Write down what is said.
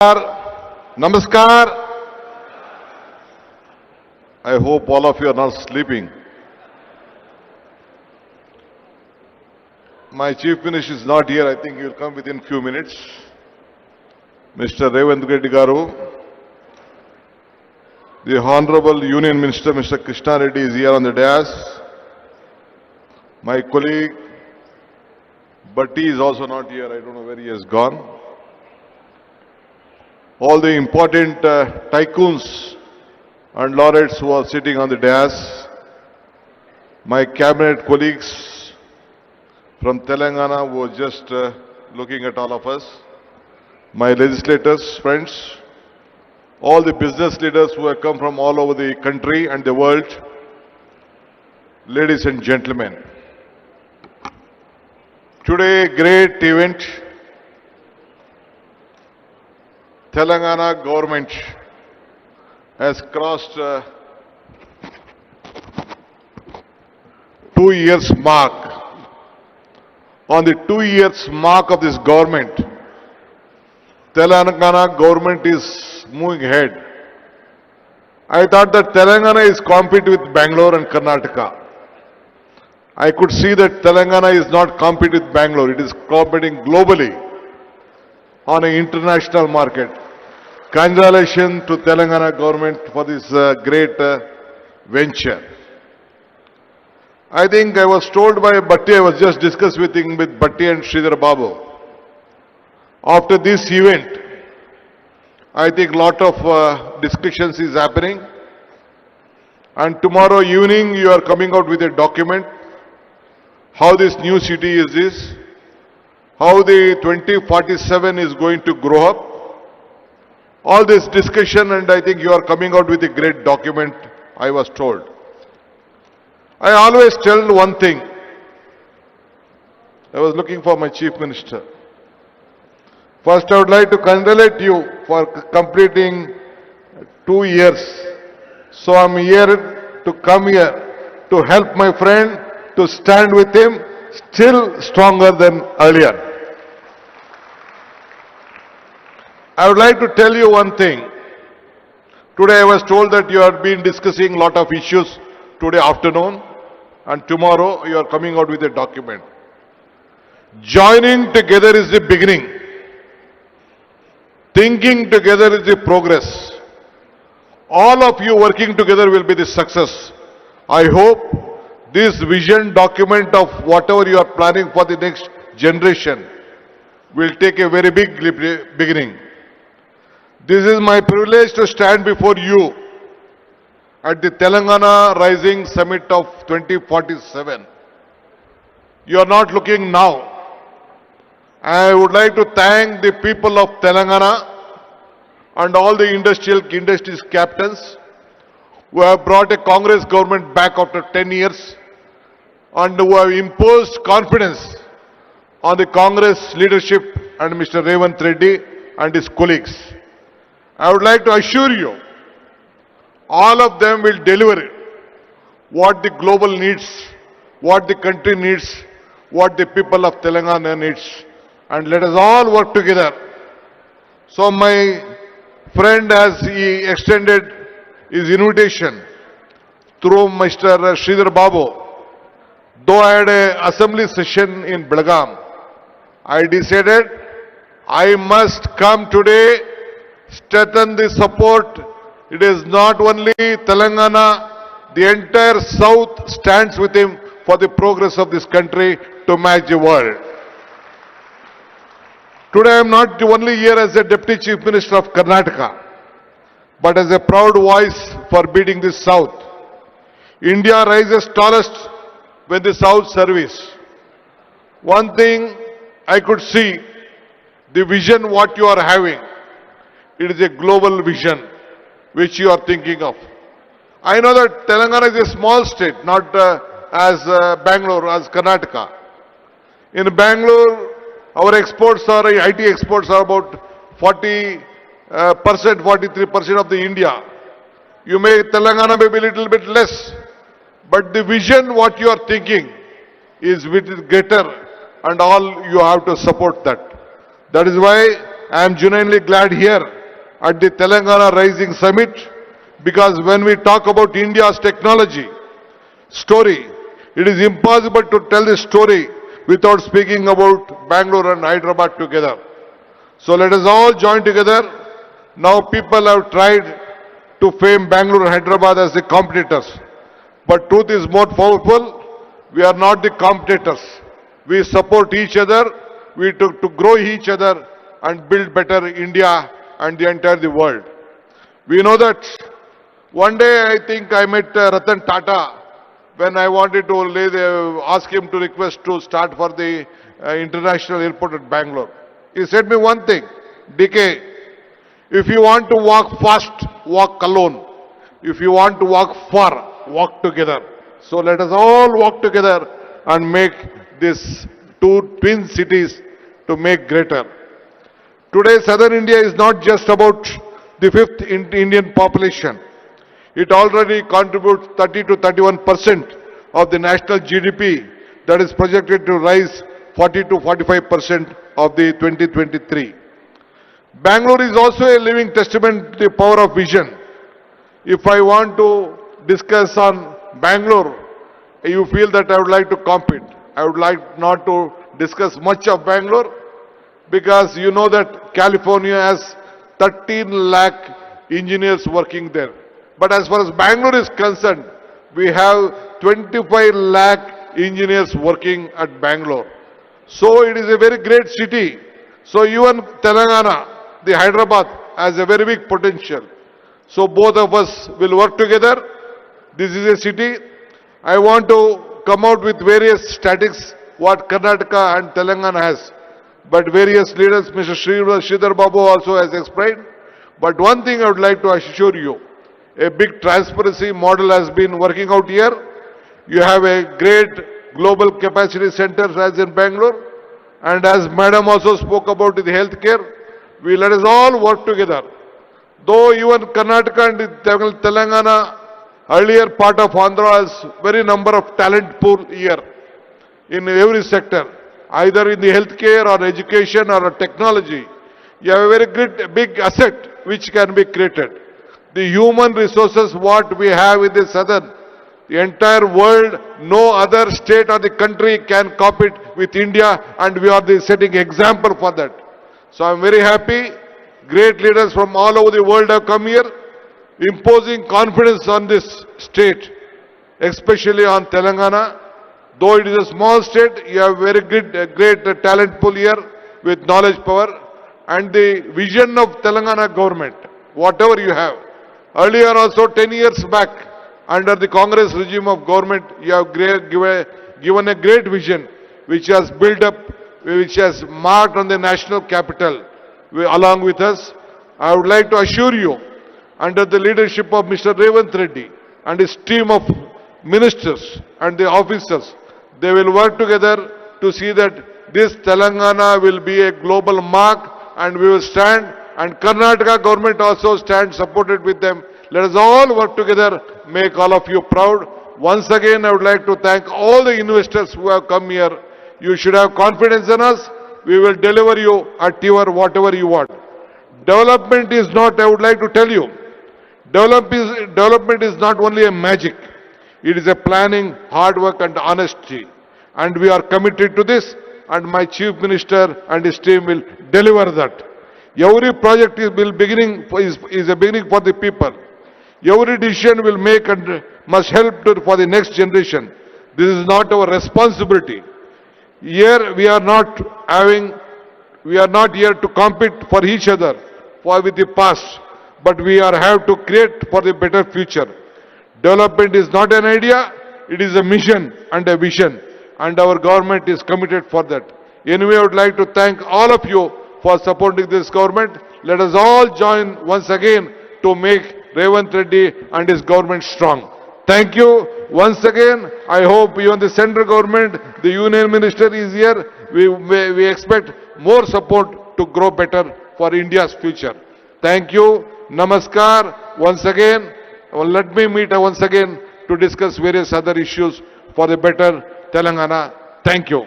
Namaskar. I hope all of you are not sleeping. My Chief Minister is not here. I think he will come within few minutes. Mr. Revant Reddy Garu, the Honorable Union Minister, Mr. Krishna Reddy is here on the dais. My colleague, Bhatti is also not here. I don't know where he has gone. All the important tycoons and laureates who are sitting on the dais, my cabinet colleagues from Telangana who are just looking at all of us, my legislators, friends, all the business leaders who have come from all over the country and the world, ladies and gentlemen. Today, a great event. Telangana government has crossed 2 years mark. On the 2 years mark of this government, Telangana government is moving ahead. I thought that Telangana is competing with Bangalore and Karnataka. I could see that Telangana is not competing with Bangalore. It is competing globally on an international market. Congratulations to Telangana government for this great venture. I think I was told by Bhatti, I was just discussing with Bhatti and Sridhar Babu. After this event, I think lot of discussions is happening. And tomorrow evening you are coming out with a document. How this new city is this, how the 2047 is going to grow up. All this discussion, and I think you are coming out with a great document, I was told. I always tell one thing. I was looking for my Chief Minister. First, I would like to congratulate you for completing 2 years. So I'm here to come here to help my friend, to stand with him, still stronger than earlier. I would like to tell you one thing. Today I was told that you have been discussing lot of issues today afternoon, and tomorrow you are coming out with a document. Joining together is the beginning. Thinking together is the progress. All of you working together will be the success. I hope this vision document of whatever you are planning for the next generation will take a very big beginning. This is my privilege to stand before you at the Telangana Rising Summit of 2047. You are not looking now. I would like to thank the people of Telangana and all the industries captains who have brought a Congress government back after 10 years and who have imposed confidence on the Congress leadership and Mr. Revant Reddy and his colleagues. I would like to assure you, all of them will deliver what the global needs, what the country needs, what the people of Telangana needs. And let us all work together. So my friend, as he extended his invitation through Mr. Sridhar Babu, though I had an assembly session in Belgaum, I decided I must come today, strengthen the support. It is not only Telangana, the entire South stands with him for the progress of this country to match the world. Today I am not only here as a Deputy Chief Minister of Karnataka, but as a proud voice for beating the South. India rises tallest when the South service. One thing I could see, the vision what you are having, it is a global vision which you are thinking of. I know that Telangana is a small state, not as Bangalore, as Karnataka. In Bangalore, our exports are, IT exports are about 40%, 43% of the India. You may, Telangana may be a little bit less, but the vision what you are thinking is greater, and all you have to support that. That is why I am genuinely glad here at the Telangana Rising Summit, because when we talk about India's technology story, it is impossible to tell this story without speaking about Bangalore and Hyderabad together. So let us all join together. Now people have tried to frame Bangalore and Hyderabad as the competitors. But truth is more powerful. We are not the competitors. We support each other. We to grow each other and build better India and the entire the world. We know that one day I think I met Ratan Tata when I wanted to ask him to request to start for the international airport at Bangalore. He said me one thing, DK, if you want to walk fast, walk alone. If you want to walk far, walk together. So let us all walk together and make these two twin cities to make greater. Today, Southern India is not just about the fifth Indian population. It already contributes 30 to 31% of the national GDP that is projected to rise 40 to 45% of the 2023. Bangalore is also a living testament to the power of vision. If I want to discuss on Bangalore, you feel that I would like to compete. I would like not to discuss much of Bangalore because you know that California has 13 lakh engineers working there. But as far as Bangalore is concerned, we have 25 lakh engineers working at Bangalore. So it is a very great city. So even Telangana, the Hyderabad has a very big potential. So both of us will work together. This is a city. I want to come out with various statistics what Karnataka and Telangana has. But various leaders, Mr. Sridhar Babu also has explained. But one thing I would like to assure you, a big transparency model has been working out here. You have a great global capacity center as in Bangalore. And as Madam also spoke about the healthcare, we let us all work together. Though even Karnataka and Telangana, earlier part of Andhra has very number of talent pool here in every sector, either in the healthcare or education or technology. You have a very great big asset which can be created. The human resources what we have in the southern, the entire world, no other state or the country can compete with India, and we are the setting example for that. So I am very happy. Great leaders from all over the world have come here, imposing confidence on this state, especially on Telangana. Though it is a small state, you have very great talent pool here with knowledge power and the vision of Telangana government, whatever you have. Earlier also 10 years back, under the Congress regime of government, you have given a great vision which has built up, which has marked on the national capital along with us. I would like to assure you, under the leadership of Mr. Revanth Reddy and his team of ministers and the officers, they will work together to see that this Telangana will be a global mark, and we will stand, and Karnataka government also stand supported with them. Let us all work together, make all of you proud. Once again, I would like to thank all the investors who have come here. You should have confidence in us. We will deliver you at your whatever you want. Development is not, I would like to tell you, development is not only a magic. It is a planning, hard work and honesty. And we are committed to this, and my Chief Minister and his team will deliver that. Every project is a beginning for the people. Every decision will make and must help for the next generation. This is not our responsibility. Here we are not here to compete for each other, with the past, but we have to create for the better future. Development is not an idea, it is a mission and a vision, and our government is committed for that. Anyway, I would like to thank all of you for supporting this government. Let us all join once again to make Revanth Reddy and his government strong. Thank you once again. I hope even the central government, the union minister is here. We expect more support to grow better for India's future. Thank you. Namaskar. Once again, let me meet once again to discuss various other issues for the better Telangana. Thank you.